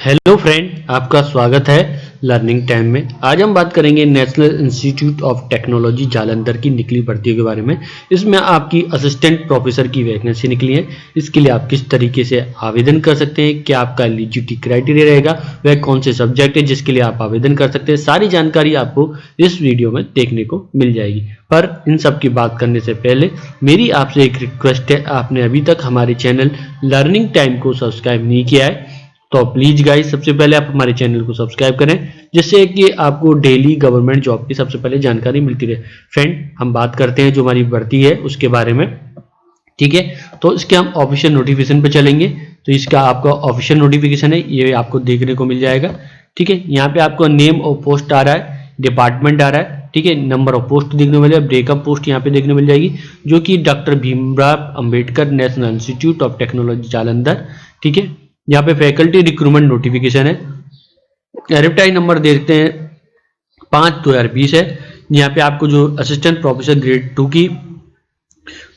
Hello friend, आपका स्वागत है लर्निंग टाइम में। आज हम बात करेंगे national institute of technology Jalandhar की निकली भर्तियों के बारे में। इसमें आपकी असिस्टेंट प्रोफेसर की वैकेंसी निकली है। इसके लिए आप किस तरीके से आवेदन कर सकते हैं, क्या आपका एलिजिबिलिटी क्राइटेरिया रहेगा, वह कौन से सब्जेक्ट है जिसके लिए आप आवेदन कर सकते हैं, सारी जानकारी आपको इस वीडियो में देखने को मिल जाएगी। पर इन सब की बात करने से पहले मेरी आपसे एक रिक्वेस्ट है, आपने अभी तक हमारे चैनल लर्निंग टाइम को सब्सक्राइब नहीं किया है तो प्लीज गाइस सबसे पहले आप हमारे चैनल को सब्सक्राइब करें, जिससे कि आपको डेली गवर्नमेंट जॉब की सबसे पहले जानकारी मिलती रहे। फ्रेंड, हम बात करते हैं जो हमारी भर्ती है उसके बारे में। ठीक है, तो इसके हम ऑफिशियल नोटिफिकेशन पे चलेंगे। तो इसका आपका ऑफिशियल नोटिफिकेशन है, ये आपको देखने को मिल जाएगा। ठीक है, यहाँ पे आपको नेम ऑफ पोस्ट आ रहा है, डिपार्टमेंट आ रहा है। ठीक है, नंबर ऑफ पोस्ट देखने को मिल जाएगा, ब्रेकअप पोस्ट यहाँ पे देखने को मिल जाएगी, जो कि doctor Bhimrao Ambedkar national institute of technology Jalandhar. ठीक है, यहाँ पे फैकल्टी रिक्रूटमेंट नोटिफिकेशन है। एडवर्टाइज नंबर देखते हैं 5/2020 है। यहाँ पे आपको जो असिस्टेंट प्रोफेसर ग्रेड 2 की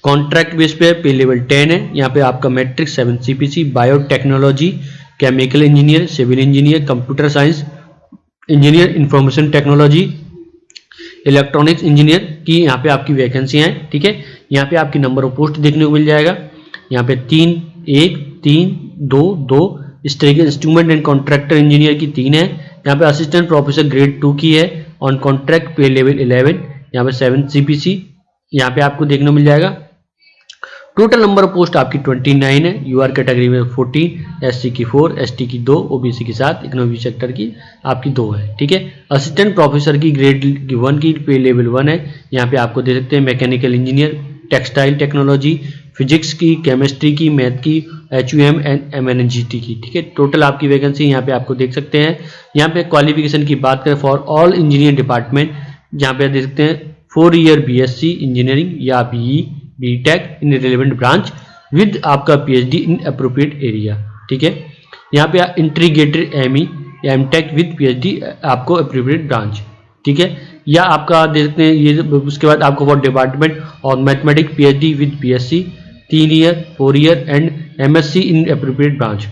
कॉन्ट्रैक्ट बेस पे लेवल 10 है। यहाँ पे आपका matrix 7 CPC, biotechnology, chemical engineer, civil engineer, computer science engineer, information technology, electronics engineer की यहाँ पे आपकी वैकेंसियाँ हैं। ठीक है, यहाँ पे आपकी नंबर ऑफ पोस्ट देखने को मिल जाएगा। यहाँ पे 3, 1, 3, 2, 2 इस तरीके इंस्ट्रूमेंट एंड कॉन्ट्रैक्टर इंजीनियर की 3 है। यहाँ पे असिस्टेंट प्रोफेसर ग्रेड 2 की है ऑन कॉन्ट्रैक्ट पे लेवल 11, यहाँ पे 7 CPC यहाँ पे आपको देखने को मिल जाएगा। टोटल नंबर ऑफ पोस्ट आपकी 29 है। यूआर कैटेगरी में 14, SC की 4, ST की 2, OBC की 7, इकोनॉमिक सेक्टर की आपकी 2 है। ठीक है, असिस्टेंट प्रोफेसर की ग्रेड 1 की पे लेवल 1 है। यहाँ पे आपको दे सकते हैं mechanical engineer, textile technology, physics की, केमिस्ट्री की, मैथ की, HUM एंड MNGT की। ठीक है, टोटल आपकी वैकेंसी यहाँ पे आपको देख सकते हैं। यहाँ पे क्वालिफिकेशन की बात करें फॉर ऑल इंजीनियर डिपार्टमेंट, यहाँ पे देख सकते हैं 4 ईयर BSc इंजीनियरिंग या BE BTech in relevant branch with आपका PhD इन अप्रोप्रिएट एरिया। ठीक है, यहाँ पे इंटीग्रेटेड ME या MTech विद PhD आपको अप्रोप्रिएट ब्रांच। ठीक है, या आपका देख सकते हैं ये। उसके बाद आपको फॉर डिपार्टमेंट और mathematics PhD with BSc 3 year, 4 year and MSc in appropriate branch,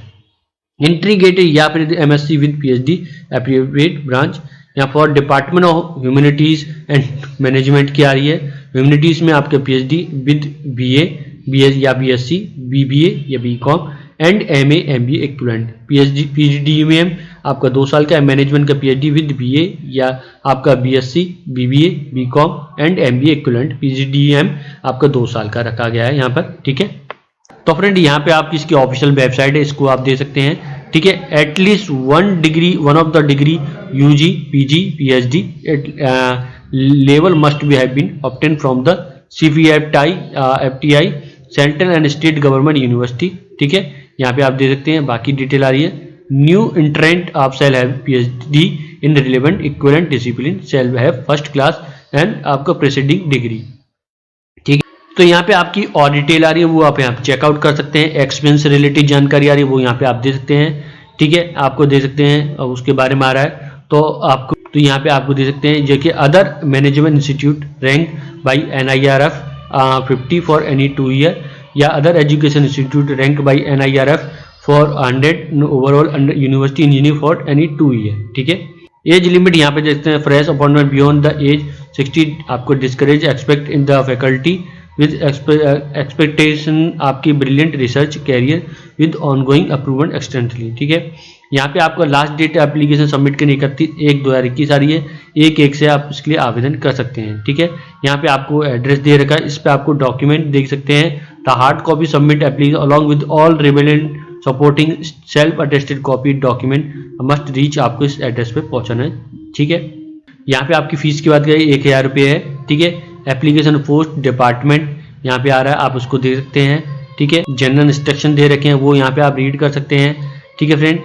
integrated या फिर MSc with PhD appropriate branch. यहाँ for department of humanities and management की आ रही है। ह्यूमैनिटीज में आपके PhD विद BA BS या BSc BBA या BCom and MA MBA equivalent. PhD में आपका 2 साल का, मैनेजमेंट का PhD विद BA या आपका BSc BBA BCom and MBA equivalent. PGDM आपका 2 साल का रखा गया है यहाँ पर। ठीक है, तो फ्रेंड यहाँ पे आपकी इसकी ऑफिशियल वेबसाइट है, इसको आप दे सकते हैं। ठीक है, at least one of the degree UG PG PhD level must be have been obtain from the CPFTI FTI central and state government university. ठीक है, यहाँ पे आप दे सकते हैं। बाकी डिटेल आ रही है। न्यू इंट्रेंट आप shall have PhD in relevant equivalent discipline, shall have first class and आपका प्रेसिडिंग डिग्री। ठीक है, तो यहाँ पे आपकी और डिटेल आ रही है, वो आप यहाँ पे चेकआउट कर सकते हैं। एक्सपेंस से रिलेटेड जानकारी आ रही है, वो यहाँ पे आप दे सकते हैं। ठीक है, आपको दे सकते हैं, और उसके बारे में आ रहा है तो यहाँ पे आपको दे सकते हैं जो कि other management institute rank by NIRF 50 for any 2 year, या other education institute rank by NIRF for 100 overall under university engineer for any 2 year. ठीक है, एज लिमिट यहाँ पे देखते हैं। Fresh appointment beyond the age 60 आपको discourage expect in the faculty with expectation आपकी brilliant research career with ongoing approval extently. ठीक है, यहाँ पे आपका लास्ट डेट एप्लीकेशन सबमिट करने 31/1/2021 आ रही है। 1/1 से आप इसके लिए आवेदन कर सकते हैं। ठीक है, यहाँ पे आपको एड्रेस दे रखा है, इस पे आपको डॉक्यूमेंट देख सकते हैं। The hard copy submit application along with all relevant supporting self attested copy document must reach, आपको इस एड्रेस पे पहुंचाना है। ठीक है, यहाँ पे आपकी फीस की बात करें 1000 रुपये है। ठीक है, एप्लीकेशन पोस्ट डिपार्टमेंट यहाँ पे आ रहा है, आप उसको देख सकते हैं। ठीक है, जनरल इंस्ट्रक्शन दे रखे हैं, वो यहाँ पे आप रीड कर सकते हैं। ठीक है फ्रेंड,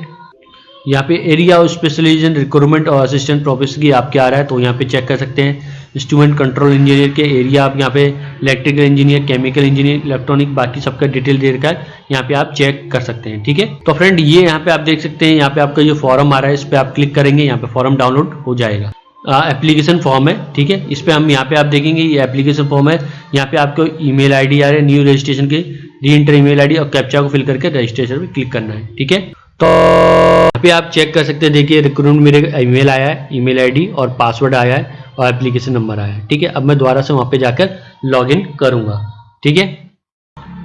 यहाँ पे एरिया ऑफ स्पेशलाइजेशन रिक्रूटमेंट और असिस्टेंट प्रोफेसर की आपके आ रहा है, तो यहाँ पे चेक कर सकते हैं। इंस्ट्रूमेंट कंट्रोल इंजीनियर के एरिया आप यहाँ पे electrical engineer, chemical engineer, electronic, बाकी सबका डिटेल दे रखा है, यहाँ पे आप चेक कर सकते हैं। ठीक है, तो फ्रेंड ये यहाँ पे आप देख सकते हैं, यहाँ पे आपका जो फॉर्म आ रहा है इस पे आप क्लिक करेंगे, यहाँ पे फॉर्म डाउनलोड हो जाएगा। एप्लीकेशन फॉर्म है। ठीक है, इस पे हम यहाँ पे आप देखेंगे ये एप्लीकेशन फॉर्म है। यहाँ पे आपको ईमेल आईडी आ रहा है, न्यू रजिस्ट्रेशन के री एंटर ईमेल आईडी और कैप्चा को फिल करके रजिस्ट्रेशन पे क्लिक करना है। ठीक है, तो पे आप चेक कर सकते हैं, देखिए रिक्रूटमेंट मेरे ईमेल आया है, ईमेल आईडी और पासवर्ड आया है और एप्लीकेशन नंबर आया है। ठीक है, अब मैं दोबारा से वहाँ पे जाकर लॉगिन करूँगा। ठीक है,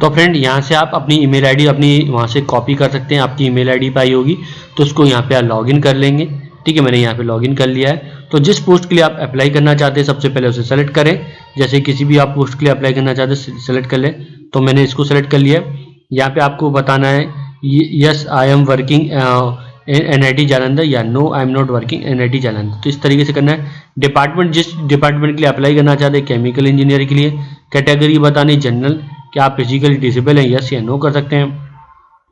तो फ्रेंड यहाँ से आप अपनी ईमेल आईडी अपनी वहाँ से कॉपी कर सकते हैं। आपकी ईमेल आईडी पाई होगी तो उसको यहाँ पे आप लॉगिन कर लेंगे। ठीक है, मैंने यहाँ पे लॉगिन कर लिया है। तो जिस पोस्ट के लिए आप अप्लाई करना चाहते हैं सबसे पहले उसे सेलेक्ट करें। जैसे किसी भी आप पोस्ट के लिए अप्लाई करना चाहते हैं सेलेक्ट कर लें, तो मैंने इसको सेलेक्ट कर लिया। यहाँ पे आपको बताना है yes I am working NIT Jalandhar या no I am not working NIT Jalandhar. तो इस तरीके से करना है। डिपार्टमेंट, जिस डिपार्टमेंट के लिए अप्लाई करना चाहते हैं, केमिकल इंजीनियर के लिए, कैटेगरी बतानी जनरल, क्या आप फिजिकली डिसेबल हैं, यस या नो कर सकते हैं।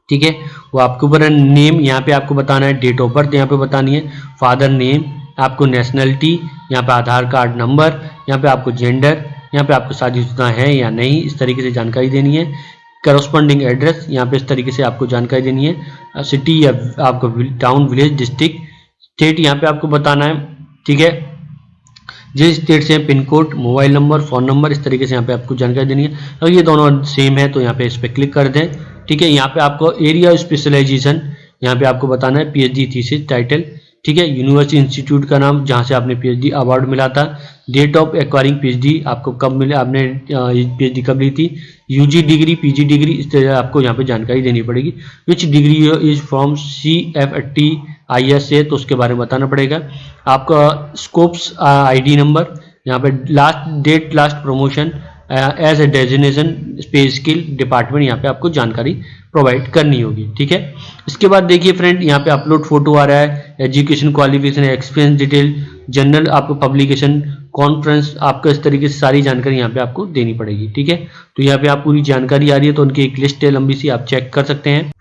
ठीक है, वो आपके ऊपर है। नेम यहाँ पे आपको बताना है, डेट ऑफ बर्थ यहाँ पे बतानी है, फादर नेम, आपको नेशनलिटी, यहाँ पे आधार कार्ड नंबर, यहाँ पे आपको जेंडर, यहाँ पे आपको शादीशुदा है या नहीं, इस तरीके से जानकारी देनी है। करस्पॉन्डिंग एड्रेस, यहाँ पे इस तरीके से आपको जानकारी देनी है। सिटी या आपको टाउन, विलेज, डिस्ट्रिक्ट, स्टेट यहाँ पे आपको बताना है। ठीक है, जिस स्टेट से pin code, mobile number, phone number, इस तरीके से यहाँ पे आपको जानकारी देनी है। अगर ये दोनों सेम है तो यहाँ पे इस पर क्लिक कर दें। ठीक है, यहाँ पे आपको एरिया स्पेशलाइजेशन यहाँ पे आपको बताना है, PhD थीसिस टाइटल। ठीक है, यूनिवर्सिटी इंस्टीट्यूट का नाम जहाँ से आपने PhD अवार्ड मिला था, डेट ऑफ एक्वायरिंग PhD आपको कब मिले, आपने PhD कब ली थी, UG डिग्री, PG डिग्री, इस तरह आपको यहाँ पे जानकारी देनी पड़ेगी। विच degree is from CFT IS से, तो उसके बारे में बताना पड़ेगा। आपका स्कोप्स ID नंबर, यहाँ पे last date, last promotion as a designation, space skill, department, यहाँ पे आपको जानकारी प्रोवाइड करनी होगी। ठीक है, इसके बाद देखिए फ्रेंड यहाँ पे अपलोड फोटो आ रहा है, education qualification, experience detail, general, आपको पब्लिकेशन, कॉन्फ्रेंस, आपको इस तरीके से सारी जानकारी यहाँ पे आपको देनी पड़ेगी। ठीक है, तो यहाँ पे आप पूरी जानकारी आ रही है, तो उनकी एक लिस्ट है लंबी सी, आप चेक कर सकते हैं।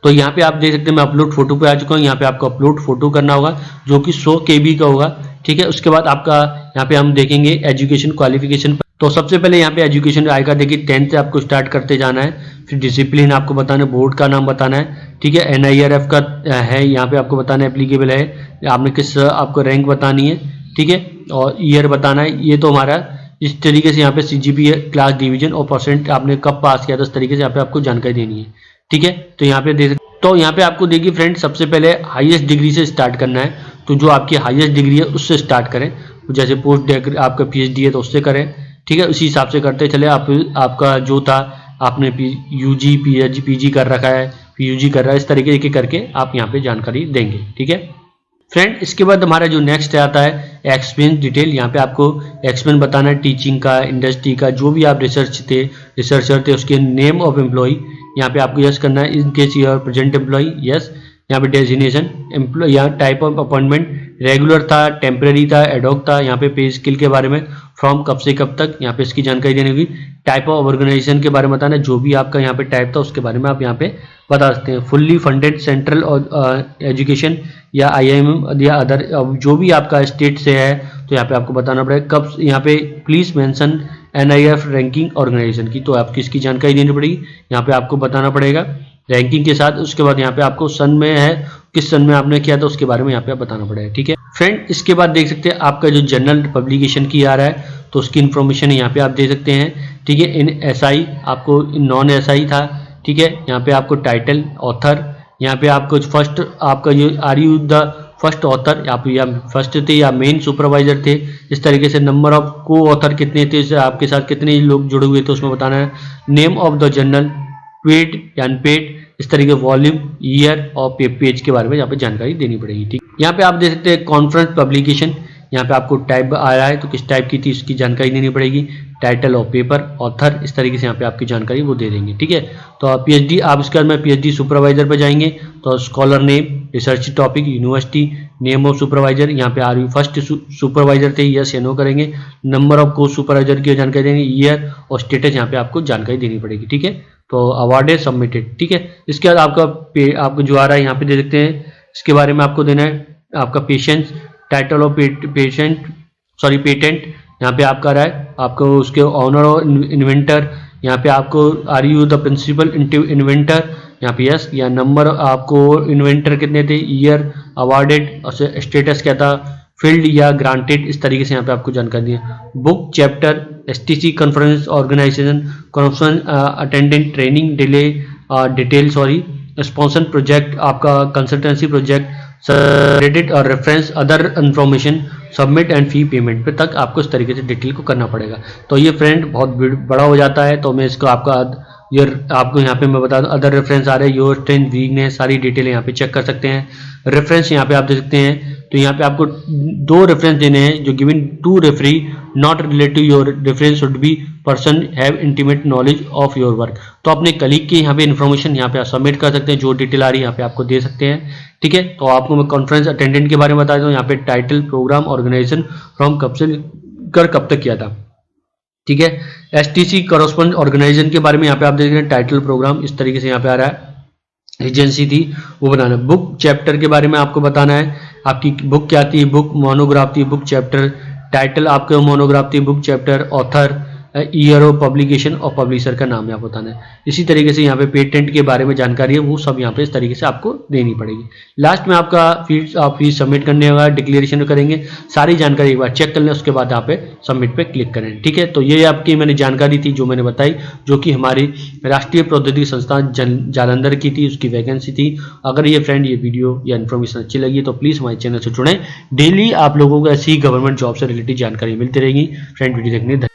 तो यहाँ पे आप देख सकते हैं मैं अपलोड फोटो पे आ चुका हूँ। यहाँ पे आपको अपलोड फोटो करना होगा जो कि 100 KB का होगा। ठीक है, उसके बाद आपका यहाँ पे हम देखेंगे एजुकेशन क्वालिफिकेशन। तो सबसे पहले यहाँ पे एजुकेशन आएगा, देखिए 10th से आपको स्टार्ट करते जाना है। फिर डिसिप्लिन आपको बताना है, बोर्ड का नाम बताना है। ठीक है, NIRF का है, यहाँ पे आपको बताना है एप्लीकेबल है, आपने किस आपको रैंक बतानी है। ठीक है, और ईयर बताना है। ये तो हमारा इस तरीके से यहाँ पे CGPA, क्लास, डिवीजन और परसेंट आपने कब पास किया था, इस तरीके से यहाँ पे आपको जानकारी देनी है। ठीक है, तो यहाँ पे देख, तो यहाँ पे आपको देखिए फ्रेंड सबसे पहले हाईएस्ट डिग्री से स्टार्ट करना है। तो जो आपकी हाईएस्ट डिग्री है उससे स्टार्ट करें, जैसे पोस्ट आपका PhD है तो उससे करें। ठीक है, उसी हिसाब से करते चले। आपका जो था आपने UG PG कर रखा है, PUG कर रहा है, इस तरीके के करके आप यहाँ पे जानकारी देंगे। ठीक है फ्रेंड, इसके बाद हमारा जो नेक्स्ट आता है एक्सपीरियंस डिटेल। यहाँ पे आपको एक्सपीरियंस बताना है, टीचिंग का, इंडस्ट्री का, जो भी आप रिसर्चर थे उसके नेम ऑफ एम्प्लॉय यहाँ पे आपको यस करना है। In case your present employ, yes. यहाँ पे डेजिग्नेशन एम्प्लॉय, यहाँ टाइप ऑफ अपॉइंटमेंट, रेगुलर था, टेम्परेरी था, एडॉक था। यहाँ पे पे स्किल के बारे में, फ्रॉम कब से कब तक, यहाँ पे इसकी जानकारी देनी होगी। टाइप ऑफ ऑर्गेनाइजेशन के बारे में बताना है, जो भी आपका यहाँ पे टाइप था उसके बारे में आप यहाँ पे बता सकते हैं। फुल्ली फंडेड सेंट्रल एजुकेशन या IIM या अदर, जो भी आपका स्टेट से है तो यहाँ पे आपको बताना पड़ेगा। कब, यहाँ पे please mention NIRF ranking organisation की, तो आपकी इसकी जानकारी देनी पड़ेगी, यहाँ पे आपको बताना पड़ेगा रैंकिंग के साथ। उसके बाद यहाँ पे आपको सन में है, किस सन में आपने किया था उसके बारे में यहाँ पे आप बताना पड़ेगा। ठीक है फ्रेंड, इसके बाद देख सकते हैं आपका जो जनरल पब्लिकेशन की आ रहा है तो उसकी इन्फॉर्मेशन यहाँ पे आप दे सकते हैं। ठीक है, इन SI आपको नॉन SI था। ठीक है, यहाँ पे आपको टाइटल, ऑथर, यहाँ पे आपको फर्स्ट आपका ये are you the first author, आप या फर्स्ट थे या मेन सुपरवाइजर थे, इस तरीके से। नंबर ऑफ को ऑथर कितने थे, आपके साथ कितने लोग जुड़े हुए थे उसमें बताना है। Name of the journal, paid या अनपेड, इस तरीके वॉल्यूम, ईयर और पेज के बारे में यहाँ पे जानकारी देनी पड़ेगी। ठीक, यहाँ पे आप देख सकते हैं कॉन्फ्रेंस पब्लिकेशन, यहाँ पे आपको टाइप आ रहा है तो किस टाइप की थी इसकी जानकारी देनी पड़ेगी। टाइटल ऑफ पेपर, ऑथर, इस तरीके से यहाँ पे आपकी जानकारी वो दे देंगे। ठीक है, तो PhD आप इसके बाद में PhD सुपरवाइजर पे जाएंगे तो scholar name, research topic, university, name of supervisor, यहाँ पे आर यू फर्स्ट सुपरवाइजर थे, यस या नो करेंगे। नंबर ऑफ को सुपरवाइजर की जानकारी देंगे, ईयर और स्टेटस यहाँ पे आपको जानकारी देनी पड़ेगी। ठीक है, तो अवार्ड है सबमिटेड। ठीक है, इसके बाद आपको जो आ रहा है यहाँ पे दे सकते हैं, इसके बारे में आपको देना है। आपका पेशेंट, टाइटल ऑफ पेटेंट यहाँ पे आपका रहा है, आपको उसके ऑनर और इन्वेंटर, यहाँ पे आपको are you the principal inventor, यहाँ पे यस, या नंबर आपको इन्वेंटर कितने थे, ईयर, अवार्डेड और स्टेटस क्या था, फील्ड या ग्रांटेड, इस तरीके से यहाँ पे आपको जानकारी दी है। Book, chapter, STC conference organisation, conference attendant, training detail, sponsor project, आपका कंसल्टेंसी प्रोजेक्ट, क्रेडिट और reference, other information, submit and fee payment पे तक आपको इस तरीके से डिटेल को करना पड़ेगा। तो ये फ्रेंड बहुत बड़ा हो जाता है, तो मैं इसको आपको यहाँ पे मैं बता दूं, अदर रेफरेंस आ रहे हैं, योर स्ट्रेंथ वीकनेस, सारी डिटेल यहाँ पे चेक कर सकते हैं। रेफरेंस यहाँ पे आप देख सकते हैं, तो यहाँ पे आपको 2 रेफरेंस देने हैं, जो given to referee not relative your reference should be person have intimate knowledge of your work. तो अपने कलीग की यहाँ पे इन्फॉर्मेशन यहाँ पे आप सबमिट कर सकते हैं, जो डिटेल आ रही है यहाँ पे आपको दे सकते हैं। ठीक है, तो आपको मैं कॉन्फ्रेंस अटेंडेंट के बारे में बता दूं, यहाँ पे टाइटल, प्रोग्राम, ऑर्गेनाइजेशन, फ्रॉम कब से कर कब तक किया था। ठीक है, एसटीसी कॉरेस्पॉन्ड ऑर्गेनाइजेशन के बारे में यहाँ पे आप देख रहे हैं, टाइटल, प्रोग्राम, इस तरीके से यहाँ पे आ रहा है। एजेंसी थी वो बनाना। बुक चैप्टर के बारे में आपको बताना है, आपकी बुक क्या थी, बुक मोनोग्राफ थी, बुक चैप्टर, टाइटल आपके मोनोग्राफ थी, book chapter, author, year of publication और पब्लिशर का नाम यहाँ बताना है। इसी तरीके से यहाँ पे पेटेंट के बारे में जानकारी है, वो सब यहाँ पे इस तरीके से आपको देनी पड़ेगी। लास्ट में आपका फीस सबमिट करने होगा, डिक्लेरेशन करेंगे, सारी जानकारी एक बार चेक कर लें, उसके बाद यहाँ पे सबमिट पे क्लिक करें। ठीक है, तो ये आपकी मैंने जानकारी थी जो मैंने बताई, जो कि हमारी राष्ट्रीय प्रौद्योगिकी संस्थान जालंधर की थी, उसकी वैकेंसी थी। अगर ये फ्रेंड ये वीडियो या इन्फॉर्मेशन अच्छी लगी तो प्लीज़ हमारे चैनल से जुड़ें। डेली आप लोगों को ऐसी गवर्नमेंट जॉब से रिलेटेड जानकारी मिलती रहेगी। फ्रेंड वीडियो देखने